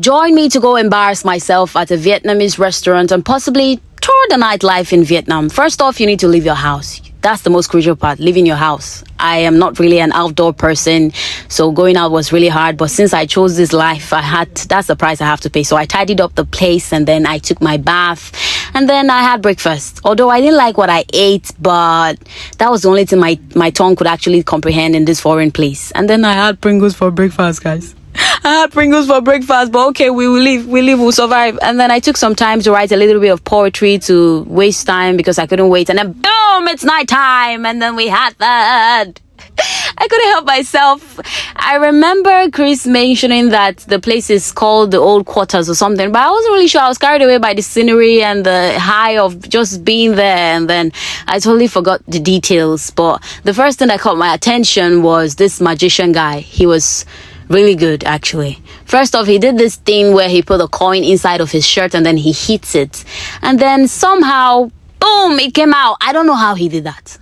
Join me to go embarrass myself at a Vietnamese restaurant and possibly tour the nightlife in Vietnam. First off, you need to leave your house. That's the most crucial part, leaving your house. I am not really an outdoor person, so going out was really hard. But since I chose this life, that's the price I have to pay. So I tidied up the place and then I took my bath and then I had breakfast. Although I didn't like what I ate, but that was the only thing my tongue could actually comprehend in this foreign place. And then I had Pringles for breakfast, guys. I had Pringles for breakfast, but okay, we will live, we'll survive. And then I took some time to write a little bit of poetry to waste time because I couldn't wait. And then boom, it's night time. And then we had that. I couldn't help myself. I remember Chris mentioning that the place is called the Old Quarters or something, but I wasn't really sure. I was carried away by the scenery and the high of just being there, and then I totally forgot the details. But the first thing that caught my attention was this magician guy. He was really good, actually. First off, he did this thing where he put a coin inside of his shirt and then he hits it. And then somehow, boom, it came out. I don't know how he did that.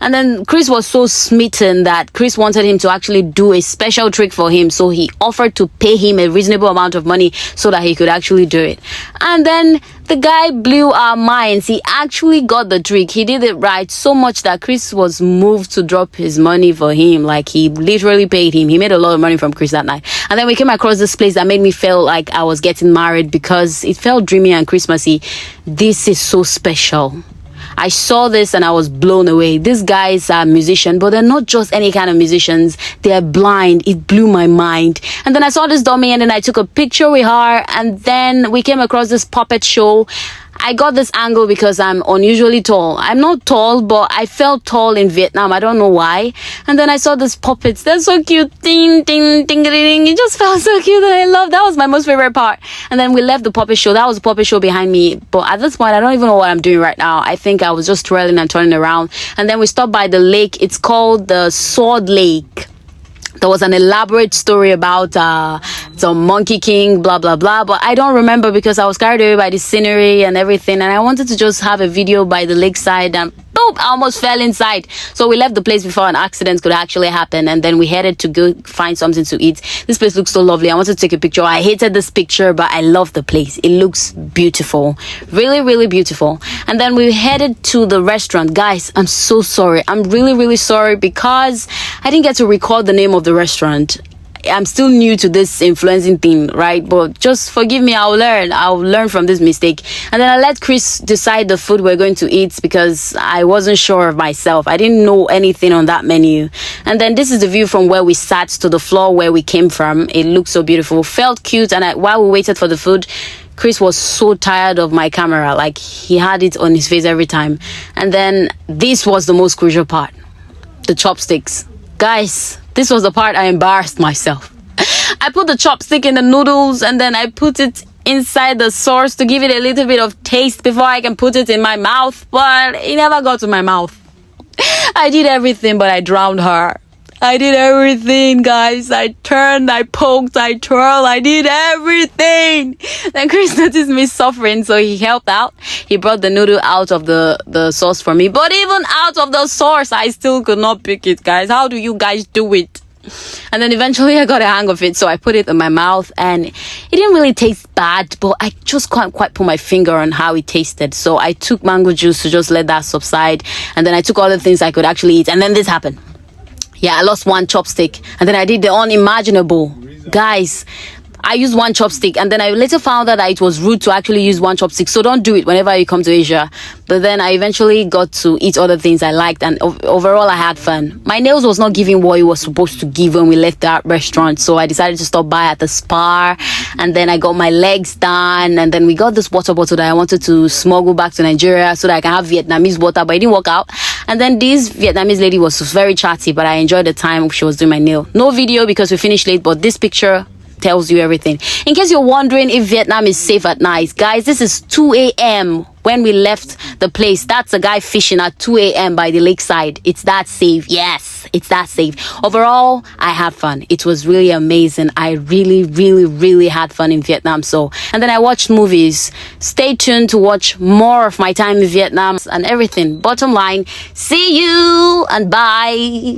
And then Chris was so smitten that Chris wanted him to actually do a special trick for him. So he offered to pay him a reasonable amount of money so that he could actually do it. And then the guy blew our minds. He actually got the trick. He did it right so much that Chris was moved to drop his money for him. Like, he literally paid him. He made a lot of money from Chris that night. And then we came across this place that made me feel like I was getting married because it felt dreamy and Christmassy. This is so special. I saw this and I was blown away. These guys are musicians, but they're not just any kind of musicians. They're blind. It blew my mind. And then I saw this dummy and then I took a picture with her. And then we came across this puppet show. I got this angle because I'm unusually tall. I'm not tall, but I felt tall in Vietnam. I don't know why. And then I saw these puppets. They're so cute. Ding, ding, ding, ding. It just felt so cute and I loved. That was my most favorite part. And then we left the puppet show. That was the puppet show behind me. But at this point, I don't even know what I'm doing right now. I think I was just twirling and turning around. And then we stopped by the lake. It's called the Sword Lake. There was an elaborate story about some monkey king, blah, blah, blah. But I don't remember because I was carried away by the scenery and everything. And I wanted to just have a video by the lakeside and boom, I almost fell inside. So we left the place before an accident could actually happen. And then we headed to go find something to eat. This place looks so lovely. I wanted to take a picture. I hated this picture, but I love the place. It looks beautiful. Really, really beautiful. And then we headed to the restaurant. Guys, I'm so sorry. I'm really, really sorry because I didn't get to record the name of the restaurant. I'm still new to this influencing thing, right? But just forgive me. I'll learn from this mistake. And then I let Chris decide the food we're going to eat because I wasn't sure of myself. I didn't know anything on that menu. And then this is the view from where we sat to the floor where we came from. It looked so beautiful, felt cute. And while we waited for the food, Chris was so tired of my camera. Like, he had it on his face every time. And then this was the most crucial part, the chopsticks. Guys, this was the part I embarrassed myself. I put the chopstick in the noodles and then I put it inside the sauce to give it a little bit of taste before I can put it in my mouth. But it never got to my mouth. I did everything, but I drowned her. I did everything, guys. I turned, I poked, I twirled, I did everything. Then Chris noticed me suffering, so he helped out. He brought the noodle out of the sauce for me. But even out of the sauce, I still could not pick it, guys. How do you guys do it? And then eventually I got a hang of it, so I put it in my mouth and it didn't really taste bad, but I just can't quite put my finger on how it tasted. So I took mango juice to just let that subside, and then I took all the things I could actually eat, and then this happened. Yeah, I lost one chopstick and then I did the unimaginable. Guys, I used one chopstick and then I later found out that it was rude to actually use one chopstick. So don't do it whenever you come to Asia. But then I eventually got to eat other things I liked, and overall I had fun. My nails was not giving what it was supposed to give when we left that restaurant. So I decided to stop by at the spa, and then I got my legs done, and then we got this water bottle that I wanted to smuggle back to Nigeria so that I can have Vietnamese water, but it didn't work out. And then this Vietnamese lady was very chatty, but I enjoyed the time she was doing my nail. No video because we finished late, but this picture tells you everything. In case you're wondering if Vietnam is safe at night, guys, this is 2 a.m. when we left the place. That's a guy fishing at 2 a.m. by the lakeside. It's that safe. Yes, it's that safe. Overall, I had fun. It was really amazing. I really, really, really had fun in Vietnam. And then I watched movies. Stay tuned to watch more of my time in Vietnam and everything. Bottom line, see you and bye.